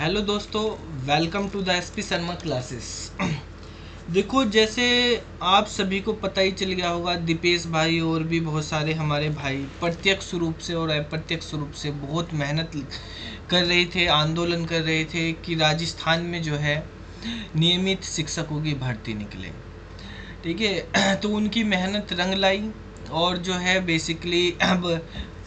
Hello दोस्तों, welcome to the SP Sharma classes. देखो, जैसे आप सभी को पता ही चल गया होगा, दीपेश भाई और भी बहुत सारे हमारे भाई प्रत्यक्ष रूप से और अप्रत्यक्ष रूप से बहुत मेहनत कर रहे थे, आंदोलन कर रहे थे कि राजस्थान में जो है नियमित शिक्षकों की भर्ती निकले। ठीक है। तो उनकी मेहनत रंग लाई और जो है बेसिकली अब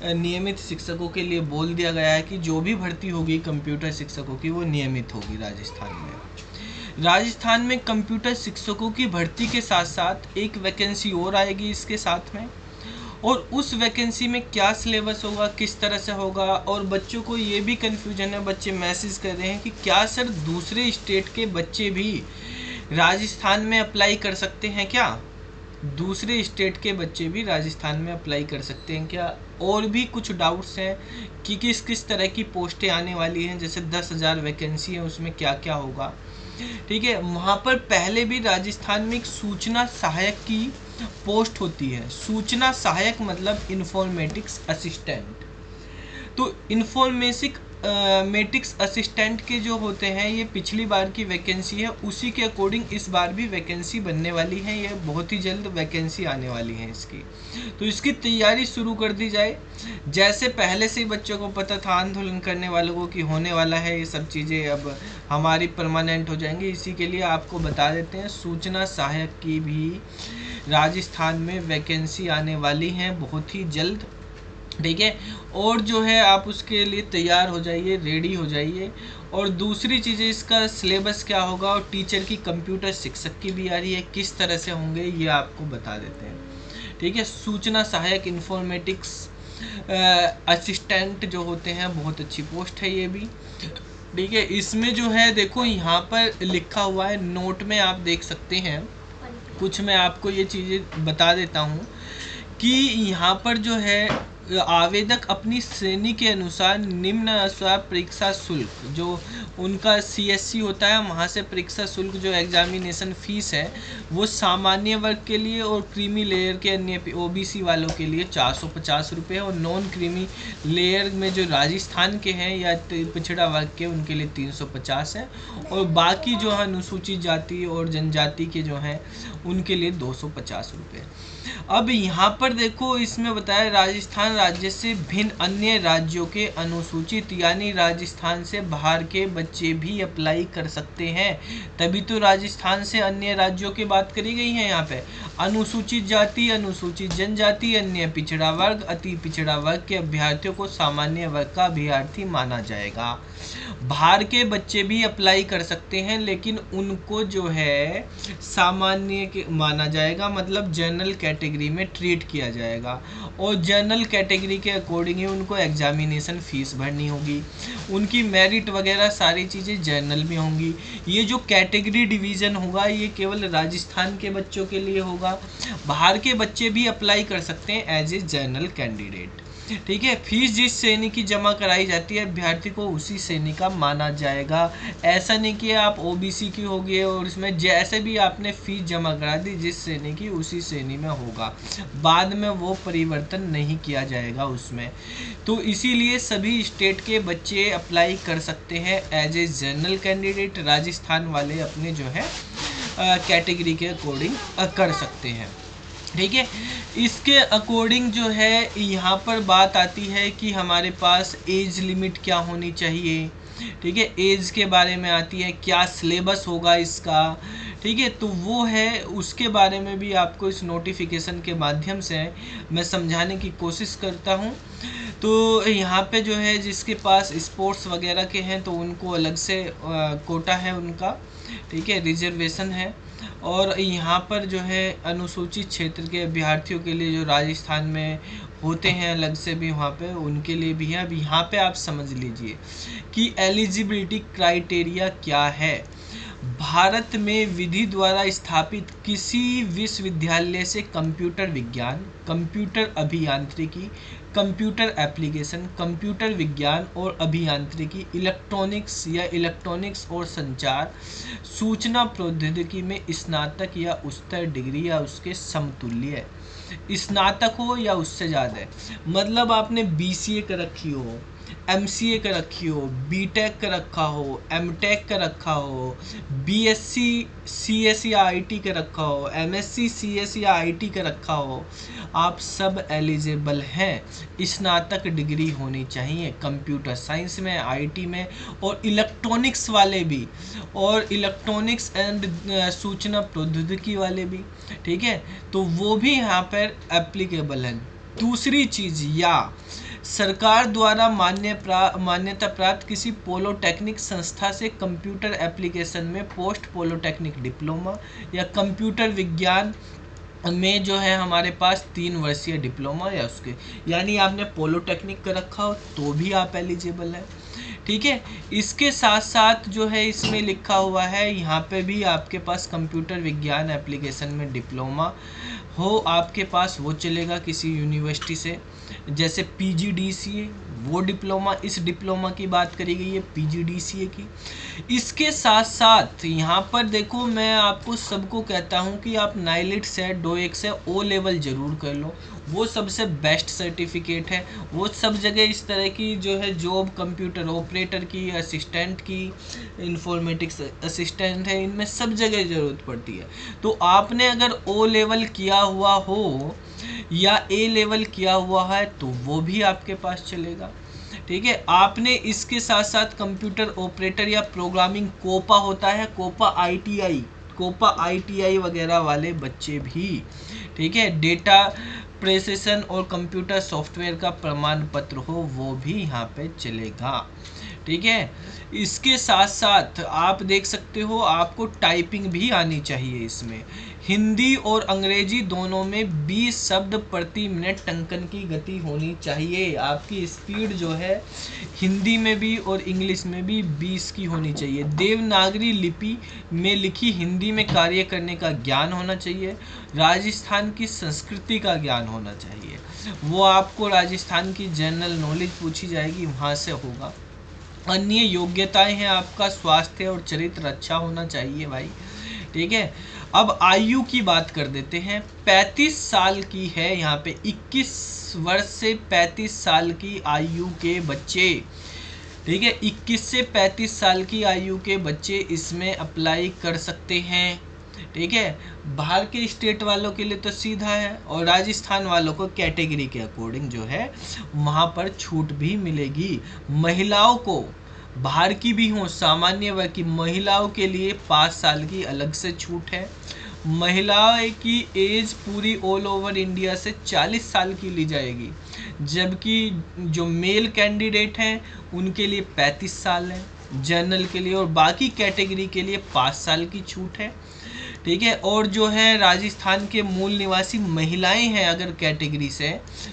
नियमित शिक्षकों के लिए बोल दिया गया है कि जो भी भर्ती होगी कंप्यूटर शिक्षकों की वो नियमित होगी राजस्थान में। राजस्थान में कंप्यूटर शिक्षकों की भर्ती के साथ साथ एक वैकेंसी और आएगी इसके साथ में। और उस वैकेंसी में क्या सिलेबस होगा, किस तरह से होगा, और बच्चों को ये भी कन्फ्यूजन है, बच्चे मैसेज कर रहे हैं कि क्या सर दूसरे स्टेट के बच्चे भी राजस्थान में अप्लाई कर सकते हैं क्या? दूसरे स्टेट के बच्चे भी राजस्थान में अप्लाई कर सकते हैं क्या? और भी कुछ डाउट्स हैं कि किस किस तरह की पोस्टें आने वाली हैं, जैसे 10,000 वैकेंसी है, उसमें क्या क्या होगा। ठीक है। वहाँ पर पहले भी राजस्थान में एक सूचना सहायक की पोस्ट होती है। सूचना सहायक मतलब इन्फॉर्मेटिक्स असिस्टेंट। तो इन्फॉर्मेटिक मेटिक्स असिस्टेंट के जो होते हैं, ये पिछली बार की वैकेंसी है, उसी के अकॉर्डिंग इस बार भी वैकेंसी बनने वाली है। ये बहुत ही जल्द वैकेंसी आने वाली है इसकी, तो इसकी तैयारी शुरू कर दी जाए। जैसे पहले से ही बच्चों को पता था, आंदोलन करने वालों को, कि होने वाला है ये सब चीज़ें अब हमारी परमानेंट हो जाएंगी, इसी के लिए आपको बता देते हैं सूचना सहायक की भी राजस्थान में वैकेंसी आने वाली है बहुत ही जल्द। ठीक है। और जो है आप उसके लिए तैयार हो जाइए, रेडी हो जाइए। और दूसरी चीज़ें, इसका सिलेबस क्या होगा, और टीचर की कंप्यूटर शिक्षक की भी आ रही है, किस तरह से होंगे ये आपको बता देते हैं। ठीक है। सूचना सहायक इन्फॉर्मेटिक्स असिस्टेंट जो होते हैं, बहुत अच्छी पोस्ट है ये भी। ठीक है। इसमें जो है देखो, यहाँ पर लिखा हुआ है, नोट में आप देख सकते हैं, कुछ मैं आपको ये चीज़ें बता देता हूँ कि यहाँ पर जो है आवेदक अपनी श्रेणी के अनुसार निम्न अनुसार परीक्षा शुल्क, जो उनका सीएससी होता है, वहाँ से परीक्षा शुल्क जो एग्जामिनेशन फीस है, वो सामान्य वर्ग के लिए और क्रीमी लेयर के अन्य ओबीसी वालों के लिए 450 रुपये, और नॉन क्रीमी लेयर में जो राजस्थान के हैं या पिछड़ा वर्ग के, उनके लिए 350 है, और बाकी जो है अनुसूचित जाति और जनजाति के जो हैं उनके लिए 250 रुपये। अब यहाँ पर देखो, इसमें बताया राजस्थान राज्य से भिन्न अन्य राज्यों के अनुसूचित यानी राजस्थान से बाहर के बच्चे भी अप्लाई कर सकते हैं। तभी तो राजस्थान से अन्य राज्यों की बात करी गई है यहाँ पे। अनुसूचित जाति, अनुसूचित जनजाति, अन्य पिछड़ा वर्ग, अति पिछड़ा वर्ग के अभ्यर्थियों को सामान्य वर्ग का अभ्यर्थी माना जाएगा। बाहर के बच्चे भी अप्लाई कर सकते हैं, लेकिन उनको जो है सामान्य के माना जाएगा, मतलब जनरल कैटेगरी में ट्रीट किया जाएगा, और जनरल कैटेगरी के अकॉर्डिंग ही उनको एग्जामिनेशन फीस भरनी होगी। उनकी मेरिट वगैरह सारी चीज़ें जनरल में होंगी। ये जो कैटेगरी डिवीज़न होगा, ये केवल राजस्थान के बच्चों के लिए होगा। बाहर के बच्चे भी अप्लाई कर सकते हैं एज ए जनरल कैंडिडेट। ठीक है। फीस जिस श्रेणी की जमा कराई जाती है, अभ्यर्थी को उसी श्रेणी का माना जाएगा। ऐसा नहीं कि आप ओबीसी की हो गए और इसमें जैसे भी आपने फीस जमा करा दी, जिस श्रेणी की उसी श्रेणी में होगा, बाद में वो परिवर्तन नहीं किया जाएगा उसमें। तो इसीलिए सभी स्टेट के बच्चे अप्लाई कर सकते हैं as a general candidate. Rajasthan वाले अपने जो है कैटेगरी के अकॉर्डिंग कर सकते हैं। ठीक है। इसके अकॉर्डिंग जो है यहाँ पर बात आती है कि हमारे पास एज लिमिट क्या होनी चाहिए। ठीक है। एज के बारे में आती है, क्या सिलेबस होगा इसका। ठीक है। तो वो है, उसके बारे में भी आपको इस नोटिफिकेशन के माध्यम से मैं समझाने की कोशिश करता हूँ। तो यहाँ पे जो है जिसके पास स्पोर्ट्स वगैरह के हैं, तो उनको अलग से कोटा है उनका। ठीक है। रिजर्वेशन है। और यहाँ पर जो है अनुसूचित क्षेत्र के अभ्यर्थियों के लिए जो राजस्थान में होते हैं अलग से भी, वहाँ पे उनके लिए भी है। अब यहाँ पे आप समझ लीजिए कि एलिजिबिलिटी क्राइटेरिया क्या है। भारत में विधि द्वारा स्थापित किसी विश्वविद्यालय से कंप्यूटर विज्ञान, कंप्यूटर अभियांत्रिकी, कंप्यूटर एप्लीकेशन, कंप्यूटर विज्ञान और अभियांत्रिकी, इलेक्ट्रॉनिक्स या इलेक्ट्रॉनिक्स और संचार, सूचना प्रौद्योगिकी में स्नातक या उच्चतर डिग्री या उसके समतुल्य, स्नातक हो या उससे ज़्यादा, मतलब आपने बीसीए कर रखी हो, MCA का रखी हो, BTech का रखा हो, MTech का रखा हो, BSc CS या IT का रखा हो, MSc CS या IT का रखा हो, आप सब एलिजिबल हैं। स्नातक डिग्री होनी चाहिए कंप्यूटर साइंस में, IT में, और इलेक्ट्रॉनिक्स वाले भी, और इलेक्ट्रॉनिक्स एंड सूचना प्रौद्योगिकी वाले भी, ठीक है, तो वो भी यहाँ पर एप्लीकेबल है। दूसरी चीज़, या सरकार द्वारा मान्यता प्राप्त किसी पॉलिटेक्निक संस्था से कंप्यूटर एप्लीकेशन में पोस्ट पॉलिटेक्निक डिप्लोमा, या कंप्यूटर विज्ञान में जो है हमारे पास 3 वर्षीय डिप्लोमा, या उसके यानी आपने पॉलिटेक्निक का रखा हो तो भी आप एलिजिबल है, ठीक है। इसके साथ साथ जो है इसमें लिखा हुआ है यहाँ पे भी आपके पास कंप्यूटर विज्ञान एप्लीकेशन में डिप्लोमा हो आपके पास, वो चलेगा किसी यूनिवर्सिटी से, जैसे PGDCA वो डिप्लोमा, इस डिप्लोमा की बात करी गई है PGDCA की। इसके साथ साथ यहाँ पर देखो, मैं आपको सबको कहता हूँ कि आप नाइलिट से डोएक से ओ लेवल ज़रूर कर लो, वो सबसे बेस्ट सर्टिफिकेट है। वो सब जगह इस तरह की जो है जॉब, कंप्यूटर ऑपरेटर की, असिस्टेंट की, इंफॉर्मेटिक्स असिस्टेंट है, इनमें सब जगह ज़रूरत पड़ती है। तो आपने अगर ओ लेवल किया हुआ हो या ए लेवल किया हुआ है तो वो भी आपके पास चलेगा, ठीक है। आपने इसके साथ साथ कंप्यूटर ऑपरेटर या प्रोग्रामिंग कोपा होता है, कोपा ITI वगैरह वाले बच्चे भी, ठीक है, डेटा प्रोसेसन और कंप्यूटर सॉफ्टवेयर का प्रमाण पत्र हो वो भी यहाँ पे चलेगा, ठीक है। इसके साथ साथ आप देख सकते हो आपको टाइपिंग भी आनी चाहिए इसमें, हिंदी और अंग्रेजी दोनों में 20 शब्द प्रति मिनट टंकन की गति होनी चाहिए। आपकी स्पीड जो है हिंदी में भी और इंग्लिश में भी 20 की होनी चाहिए। देवनागरी लिपि में लिखी हिंदी में कार्य करने का ज्ञान होना चाहिए। राजस्थान की संस्कृति का ज्ञान होना चाहिए, वो आपको राजस्थान की जनरल नॉलेज पूछी जाएगी, वहाँ से होगा। अन्य योग्यताएं हैं आपका स्वास्थ्य और चरित्र अच्छा होना चाहिए भाई, ठीक है। अब आयु की बात कर देते हैं, 35 साल की है यहाँ पे, 21 वर्ष से 35 साल की आयु के बच्चे, ठीक है, 21 से 35 साल की आयु के बच्चे इसमें अप्लाई कर सकते हैं, ठीक है। बाहर के स्टेट वालों के लिए तो सीधा है, और राजस्थान वालों को कैटेगरी के अकॉर्डिंग जो है वहाँ पर छूट भी मिलेगी। महिलाओं को, बाहर की भी हो, सामान्य वर्ग की महिलाओं के लिए 5 साल की अलग से छूट है। महिलाओं की एज पूरी ऑल ओवर इंडिया से 40 साल की ली जाएगी, जबकि जो मेल कैंडिडेट हैं उनके लिए 35 साल है जनरल के लिए, और बाकी कैटेगरी के लिए 5 साल की छूट है, ठीक है। और जो है राजस्थान के मूल निवासी महिलाएं हैं अगर कैटेगरी से,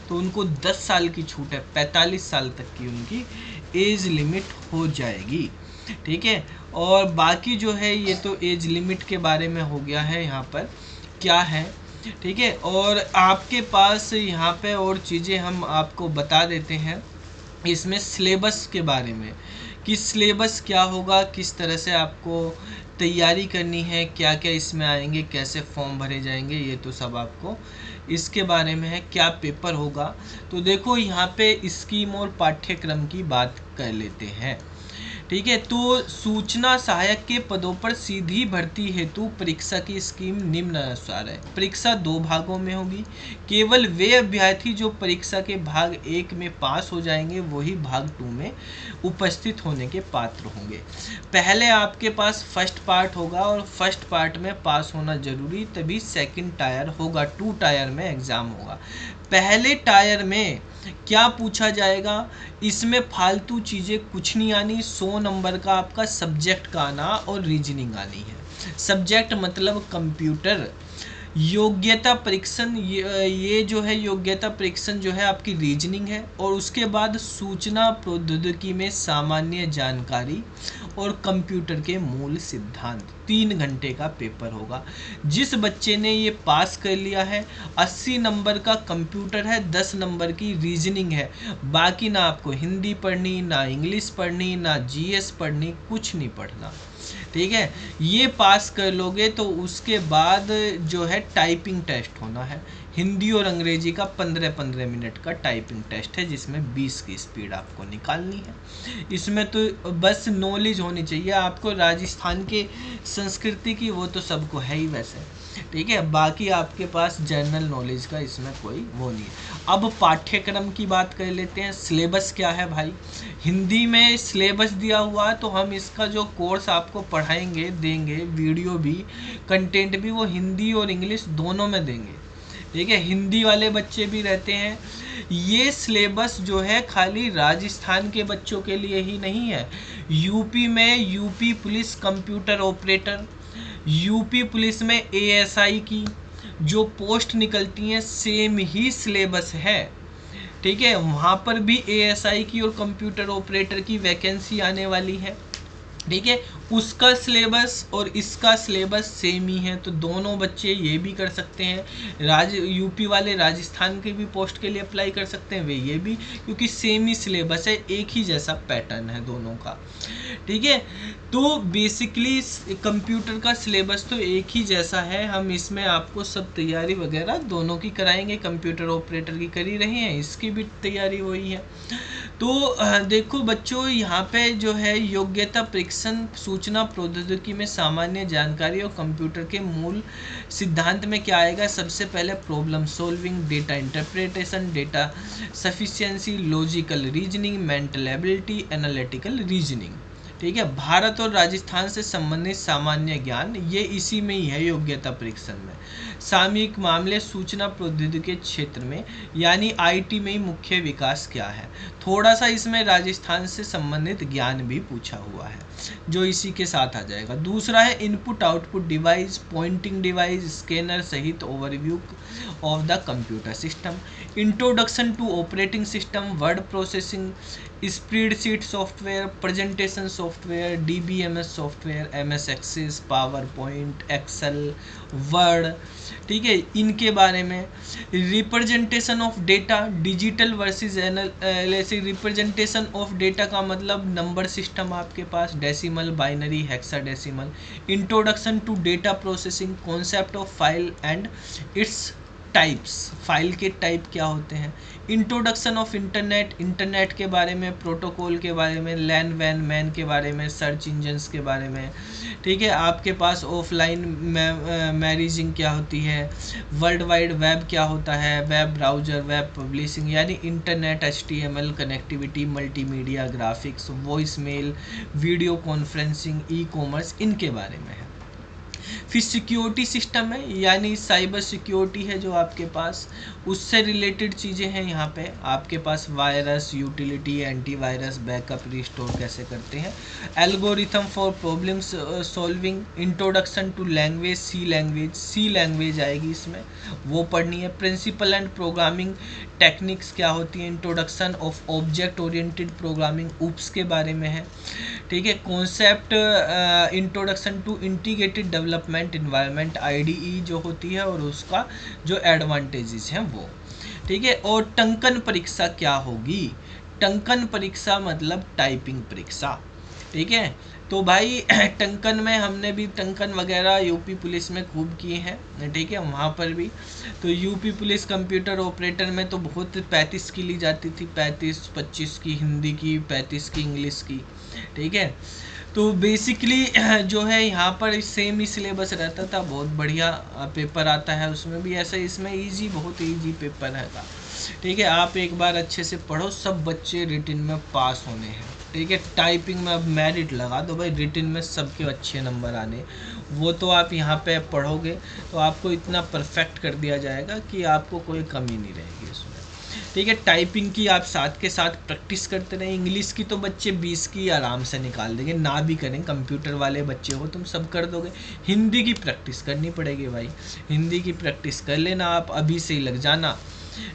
तो उनको 10 साल की छूट है, 45 साल तक की उनकी एज लिमिट हो जाएगी, ठीक है। और बाकी जो है ये तो एज लिमिट के बारे में हो गया है यहाँ पर क्या है, ठीक है। और आपके पास यहाँ पे और चीज़ें हम आपको बता देते हैं इसमें सिलेबस के बारे में, कि सिलेबस क्या होगा, किस तरह से आपको तैयारी करनी है, क्या क्या इसमें आएंगे, कैसे फॉर्म भरे जाएंगे, ये तो सब आपको इसके बारे में है। क्या पेपर होगा, तो देखो यहाँ पे स्कीम और पाठ्यक्रम की बात कर लेते हैं, ठीक है। तो सूचना सहायक के पदों पर सीधी भर्ती हेतु परीक्षा की स्कीम निम्नानुसार है। परीक्षा 2 भागों में होगी, केवल वे अभ्यर्थी जो परीक्षा के भाग 1 में पास हो जाएंगे वही भाग 2 में उपस्थित होने के पात्र होंगे। पहले आपके पास फर्स्ट पार्ट होगा, और फर्स्ट पार्ट में पास होना जरूरी, तभी सेकंड टायर होगा, 2 टायर में एग्जाम होगा। पहले टायर में क्या पूछा जाएगा, इसमें फालतू चीज़ें कुछ नहीं आनी, 100 नंबर का आपका सब्जेक्ट का आना और रीजनिंग आनी है। सब्जेक्ट मतलब कंप्यूटर। योग्यता परीक्षण, ये जो है योग्यता परीक्षण जो है आपकी रीजनिंग है, और उसके बाद सूचना प्रौद्योगिकी में सामान्य जानकारी और कंप्यूटर के मूल सिद्धांत, 3 घंटे का पेपर होगा। जिस बच्चे ने ये पास कर लिया है, 80 नंबर का कंप्यूटर है, 10 नंबर की रीजनिंग है, बाकी ना आपको हिंदी पढ़नी, ना इंग्लिश पढ़नी, ना GS पढ़नी, कुछ नहीं पढ़ना, ठीक है। ये पास कर लोगे तो उसके बाद जो है टाइपिंग टेस्ट होना है, हिंदी और अंग्रेजी का 15-15 मिनट का टाइपिंग टेस्ट है, जिसमें 20 की स्पीड आपको निकालनी है। इसमें तो बस नॉलेज होनी चाहिए आपको राजस्थान के संस्कृति की, वो तो सबको है ही वैसे, ठीक है। बाकी आपके पास जनरल नॉलेज का इसमें कोई वो नहीं है। अब पाठ्यक्रम की बात कर लेते हैं। सिलेबस क्या है भाई, हिंदी में सिलेबस दिया हुआ है, तो हम इसका जो कोर्स आपको पढ़ाएंगे देंगे, वीडियो भी कंटेंट भी, वो हिंदी और इंग्लिश दोनों में देंगे, ठीक है। हिंदी वाले बच्चे भी रहते हैं। ये सिलेबस जो है खाली राजस्थान के बच्चों के लिए ही नहीं है। यूपी में UP police computer operator, UP police में एएसआई की जो पोस्ट निकलती हैं सेम ही सिलेबस है, ठीक है। वहाँ पर भी एएसआई की और कंप्यूटर ऑपरेटर की वैकेंसी आने वाली है, ठीक है। उसका सिलेबस और इसका सिलेबस सेम ही है, तो दोनों बच्चे ये भी कर सकते हैं। यूपी वाले राजस्थान के भी पोस्ट के लिए अप्लाई कर सकते हैं, वे ये भी, क्योंकि सेम ही सिलेबस है, एक ही जैसा पैटर्न है दोनों का, ठीक है। तो बेसिकली कंप्यूटर का सिलेबस तो एक ही जैसा है। हम इसमें आपको सब तैयारी वगैरह दोनों की कराएंगे, कंप्यूटर ऑपरेटर की कर ही रहे हैं, इसकी भी तैयारी वही है। तो देखो बच्चों, यहाँ पे जो है योग्यता परीक्षण सूचना प्रौद्योगिकी में सामान्य जानकारी और कंप्यूटर के मूल सिद्धांत में क्या आएगा। सबसे पहले problem solving, data interpretation, data sufficiency, logical reasoning, mental ability, analytical reasoning, ठीक है। भारत और राजस्थान से संबंधित सामान्य ज्ञान, ये इसी में ही है योग्यता परीक्षण में। सामयिक मामले सूचना प्रौद्योगिकी के क्षेत्र में, यानी आईटी में ही मुख्य विकास क्या है। थोड़ा सा इसमें राजस्थान से संबंधित ज्ञान भी पूछा हुआ है, जो इसी के साथ आ जाएगा। दूसरा है input output device, pointing device, scanner सहित overview of the computer system, introduction to operating system, word processing, spreadsheet software, presentation software, DBMS software, MS Access, PowerPoint, Excel, Word, ठीक है, इनके बारे में। Representation of data, digital versus analysis. Representation of data का मतलब number system आपके पास, decimal, binary, hexadecimal. Introduction to data processing, concept of file and its types, file के टाइप क्या होते हैं। इंट्रोडक्शन ऑफ इंटरनेट, इंटरनेट के बारे में, प्रोटोकॉल के बारे में, लैन वैन मैन के बारे में, सर्च इंजन्स के बारे में, ठीक है। आपके पास ऑफलाइन मैरिजिंग क्या होती है, वर्ल्ड वाइड वेब क्या होता है, वेब ब्राउज़र, वेब पब्लिशिंग, यानी internet, HTML, connectivity, multimedia, graphics, voice mail, video conferencing, e commerce, इनके बारे में है। फिर सिक्योरिटी सिस्टम है, यानी साइबर सिक्योरिटी है जो आपके पास, उससे रिलेटेड चीज़ें हैं। यहाँ पे आपके पास virus, utility, antivirus, backup, restore कैसे करते हैं। Algorithm for problem solving, introduction to language, C language आएगी इसमें, वो पढ़नी है। प्रिंसिपल एंड प्रोग्रामिंग टेक्निक्स क्या होती हैं, introduction of object oriented programming, OOPs के बारे में है, ठीक है। Concept, introduction to integrated development environment, IDE जो होती है, और उसका जो एडवांटेजेस हैं वो, ठीक है। और टंकन परीक्षा क्या होगी, टंकन परीक्षा मतलब टाइपिंग परीक्षा, ठीक है। तो भाई टंकन में हमने भी टंकन वगैरह यूपी पुलिस में खूब किए हैं, ठीक है। वहाँ पर भी तो यूपी पुलिस कंप्यूटर ऑपरेटर में तो बहुत 35 की ली जाती थी, 35-25 की हिंदी की, 35 की इंग्लिश की, ठीक है। तो बेसिकली जो है यहाँ पर सेम ही सिलेबस रहता था, बहुत बढ़िया पेपर आता है उसमें भी ऐसा, इसमें इजी, बहुत इजी पेपर रहता, ठीक है। आप एक बार अच्छे से पढ़ो, सब बच्चे रिटिन में पास होने हैं, ठीक है। टाइपिंग में अब मेरिट लगा दो भाई, रिटिन में सबके अच्छे नंबर आने, वो तो आप यहाँ पे पढ़ोगे तो आपको इतना परफेक्ट कर दिया जाएगा कि आपको कोई कमी नहीं रहेगी उसमें, ठीक है। टाइपिंग की आप साथ के साथ प्रैक्टिस करते रहें। इंग्लिश की तो बच्चे 20 की आराम से निकाल देंगे, ना भी करें, कंप्यूटर वाले बच्चे हो तुम सब कर दोगे। हिंदी की प्रैक्टिस करनी पड़ेगी भाई, हिंदी की प्रैक्टिस कर लेना आप, अभी से ही लग जाना,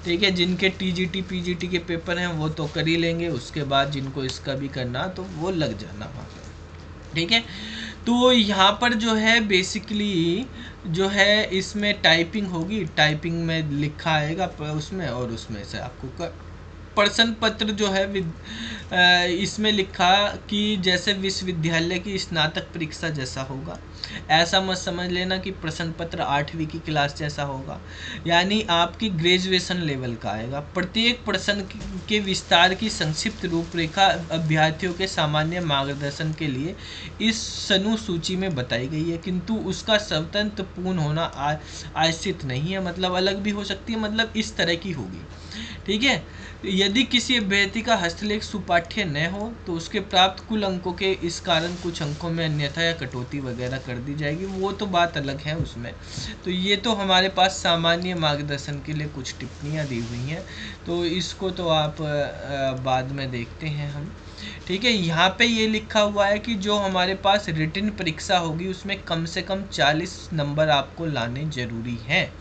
ठीक है। जिनके TGT PGT के पेपर हैं वो तो कर ही लेंगे, उसके बाद जिनको इसका भी करना तो वो लग जाना वहाँ पर, ठीक है। तो यहाँ पर जो है बेसिकली जो है इसमें टाइपिंग होगी, टाइपिंग में लिखा आएगा उसमें, और उसमें से आपको प्रश्न पत्र जो है इसमें लिखा कि जैसे विश्वविद्यालय की स्नातक परीक्षा जैसा होगा। ऐसा मत समझ लेना कि प्रश्न पत्र 8वीं की क्लास जैसा होगा, यानी आपकी ग्रेजुएशन लेवल का आएगा। प्रत्येक प्रश्न के विस्तार की संक्षिप्त रूपरेखा अभ्यर्थियों के सामान्य मार्गदर्शन के लिए इस अनुसूची में बताई गई है, किंतु उसका स्वतंत्र पूर्ण होना आश्रित नहीं है, मतलब अलग भी हो सकती है, मतलब इस तरह की होगी। ठीक है, यदि किसी अभ्यर्थी का हस्तलेख सुपाठ्य न हो तो उसके प्राप्त कुल अंकों के इस कारण कुछ अंकों में अन्यथा या कटौती वगैरह कर दी जाएगी, वो तो बात अलग है उसमें। तो ये तो हमारे पास सामान्य मार्गदर्शन के लिए कुछ टिप्पणियाँ दी हुई हैं, तो इसको तो आप बाद में देखते हैं हम। ठीक है, यहाँ पे ये लिखा हुआ है कि जो हमारे पास रिटन परीक्षा होगी उसमें कम से कम 40 नंबर आपको लाने जरूरी हैं।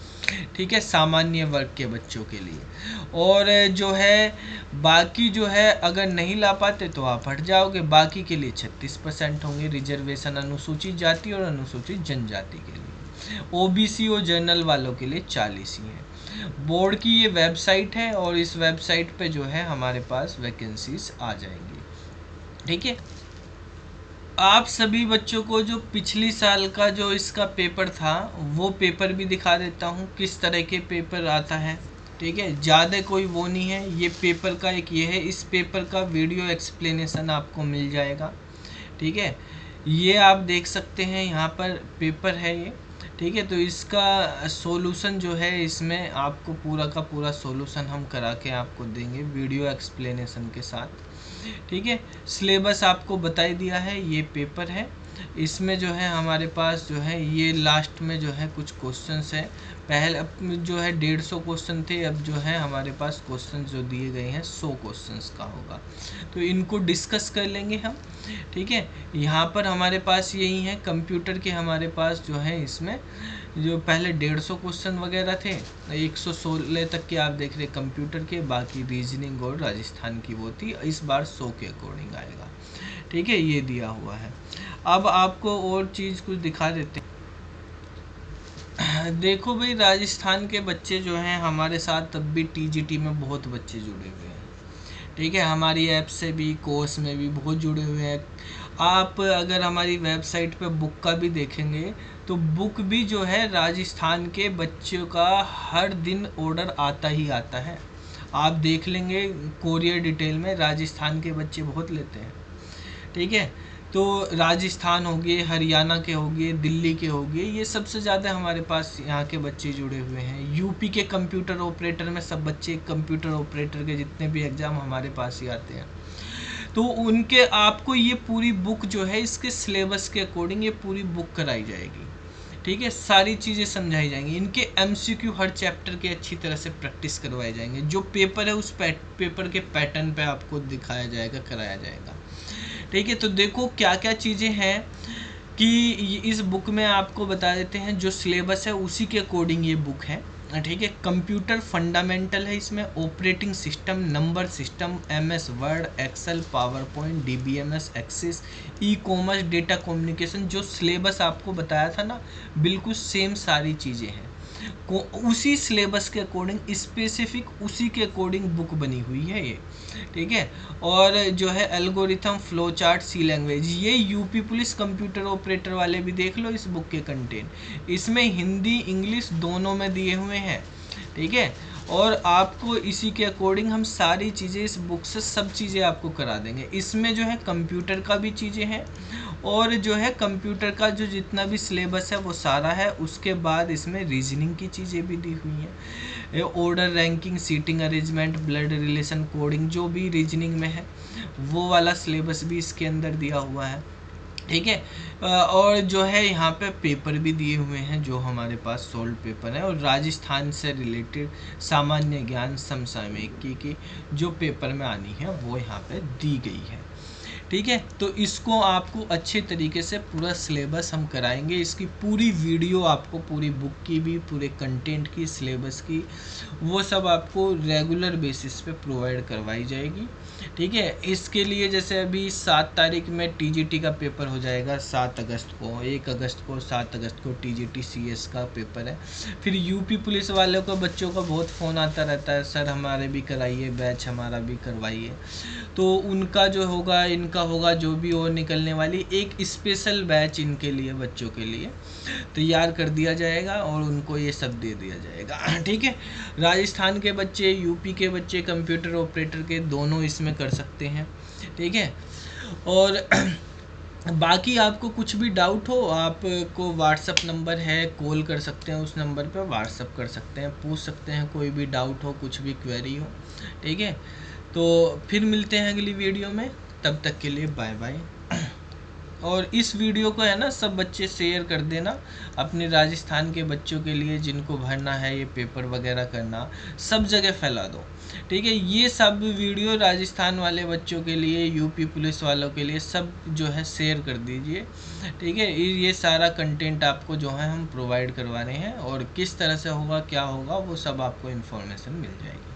ठीक है, सामान्य वर्ग के बच्चों के लिए। और जो है बाकी जो है अगर नहीं ला पाते तो आप हट जाओगे। बाकी के लिए 36% होंगे, रिजर्वेशन अनुसूचित जाति और अनुसूचित जनजाति के लिए। ओबीसी और जनरल वालों के लिए 40 ही है। बोर्ड की ये वेबसाइट है और इस वेबसाइट पे जो है हमारे पास वैकेंसीज आ जाएंगी। ठीक है, आप सभी बच्चों को जो पिछली साल का जो इसका पेपर था वो पेपर भी दिखा देता हूँ किस तरह के पेपर आता है। ठीक है, ज़्यादा कोई वो नहीं है, ये पेपर का एक ये है, इस पेपर का वीडियो एक्सप्लेनेशन आपको मिल जाएगा। ठीक है, ये आप देख सकते हैं, यहाँ पर पेपर है ये। ठीक है, तो इसका सॉल्यूशन जो है इसमें आपको पूरा का पूरा सॉल्यूशन हम करा के आपको देंगे वीडियो एक्सप्लेनेशन के साथ। ठीक है, सिलेबस आपको बता दिया है, ये पेपर है। इसमें जो है हमारे पास जो है ये लास्ट में जो है कुछ क्वेश्चंस है। पहले जो है 150 क्वेश्चन थे, अब जो है हमारे पास क्वेश्चन जो दिए गए हैं 100 क्वेश्चंस का होगा, तो इनको डिस्कस कर लेंगे हम। ठीक है, यहाँ पर हमारे पास यही है कंप्यूटर के, हमारे पास जो है इसमें जो पहले 150 क्वेश्चन वगैरह थे, 116 तक के आप देख रहे कंप्यूटर के, बाकी रीजनिंग और राजस्थान की वो थी। इस बार 100 के अकॉर्डिंग आएगा। ठीक है, ये दिया हुआ है। अब आपको और चीज़ कुछ दिखा देते हैं। देखो भाई, राजस्थान के बच्चे जो हैं हमारे साथ तब भी टीजीटी में बहुत बच्चे जुड़े हुए हैं। ठीक है, हमारी ऐप से भी, कोर्स में भी बहुत जुड़े हुए हैं। आप अगर हमारी वेबसाइट पे बुक का भी देखेंगे तो बुक भी जो है राजस्थान के बच्चों का हर दिन ऑर्डर आता ही आता है। आप देख लेंगे कोरियर डिटेल में राजस्थान के बच्चे बहुत लेते हैं। ठीक है, तो राजस्थान हो गए, हरियाणा के हो गए, दिल्ली के हो गए, ये सबसे ज़्यादा हमारे पास यहाँ के बच्चे जुड़े हुए हैं। यूपी के कंप्यूटर ऑपरेटर में सब बच्चे, कंप्यूटर ऑपरेटर के जितने भी एग्ज़ाम हमारे पास ही आते हैं। तो उनके आपको ये पूरी बुक जो है इसके सिलेबस के अकॉर्डिंग ये पूरी बुक कराई जाएगी। ठीक है, सारी चीज़ें समझाई जाएंगी। इनके एमसीक्यू हर चैप्टर के अच्छी तरह से प्रैक्टिस करवाए जाएंगे। जो पेपर है उस पेपर के पैटर्न पे आपको दिखाया जाएगा, कराया जाएगा। ठीक है, तो देखो क्या क्या चीज़ें हैं कि इस बुक में आपको बता देते हैं। जो सिलेबस है उसी के अकॉर्डिंग ये बुक है। ठीक है, कंप्यूटर फंडामेंटल है, इसमें operating system, number system, MS Word, Excel, PowerPoint, DBMS, Access, e commerce, data communication. जो सिलेबस आपको बताया था ना, बिल्कुल सेम सारी चीज़ें हैं। उसी सिलेबस के अकॉर्डिंग स्पेसिफिक उसी के अकॉर्डिंग बुक बनी हुई है ये। ठीक है, और जो है एल्गोरिथम, फ्लो चार्ट, सी लैंग्वेज, ये यूपी पुलिस कंप्यूटर ऑपरेटर वाले भी देख लो इस बुक के कंटेंट। इसमें हिंदी इंग्लिश दोनों में दिए हुए हैं। ठीक है, और आपको इसी के अकॉर्डिंग हम सारी चीज़ें इस बुक से सब चीज़ें आपको करा देंगे। इसमें जो है कंप्यूटर का भी चीज़ें हैं और जो है कंप्यूटर का जो जितना भी सिलेबस है वो सारा है। उसके बाद इसमें रीजनिंग की चीज़ें भी दी हुई हैं, order, ranking, seating arrangement, blood relation, coding, जो भी रीजनिंग में है वो वाला सिलेबस भी इसके अंदर दिया हुआ है। ठीक है, और जो है यहाँ पे पेपर भी दिए हुए हैं जो हमारे पास सोल्व पेपर है, और राजस्थान से रिलेटेड सामान्य ज्ञान, समसामयिकी की जो पेपर में आनी है वो यहाँ पे दी गई है। ठीक है, तो इसको आपको अच्छे तरीके से पूरा सिलेबस हम कराएंगे। इसकी पूरी वीडियो आपको, पूरी बुक की भी, पूरे कंटेंट की, सिलेबस की, वो सब आपको रेगुलर बेसिस पे प्रोवाइड करवाई जाएगी। ठीक है। इसके लिए जैसे अभी 7 तारीख में टीजीटी का पेपर हो जाएगा, 7 अगस्त को, 1 अगस्त को, 7 अगस्त को टीजीटी सीएस का पेपर है। फिर यूपी पुलिस वालों को, बच्चों का बहुत फ़ोन आता रहता है, सर हमारे भी कराइए बैच, हमारा भी करवाइए। तो उनका जो होगा, इनका होगा, जो भी हो निकलने वाली एक स्पेशल बैच इनके लिए, बच्चों के लिए तैयार कर दिया जाएगा और उनको ये सब दे दिया जाएगा। ठीक है। राजस्थान के बच्चे, यूपी के बच्चे कंप्यूटर ऑपरेटर के दोनों इसमें कर सकते हैं। ठीक है। और बाकी आपको कुछ भी डाउट हो, आपको व्हाट्सअप नंबर है, कॉल कर सकते हैं, उस नंबर पर व्हाट्सअप कर सकते हैं, पूछ सकते हैं, कोई भी डाउट हो, कुछ भी क्वेरी हो। ठीक है। तो फिर मिलते हैं अगली वीडियो में, तब तक के लिए बाय बाय। और इस वीडियो को है ना सब बच्चे शेयर कर देना अपने राजस्थान के बच्चों के लिए, जिनको भरना है, ये पेपर वगैरह करना, सब जगह फैला दो। ठीक है। ये सब वीडियो राजस्थान वाले बच्चों के लिए, यूपी पुलिस वालों के लिए, सब जो है शेयर कर दीजिए। ठीक है। ये सारा कंटेंट आपको जो है हम प्रोवाइड करवा रहे हैं, और किस तरह से होगा, क्या होगा, वो सब आपको इन्फॉर्मेशन मिल जाएगी।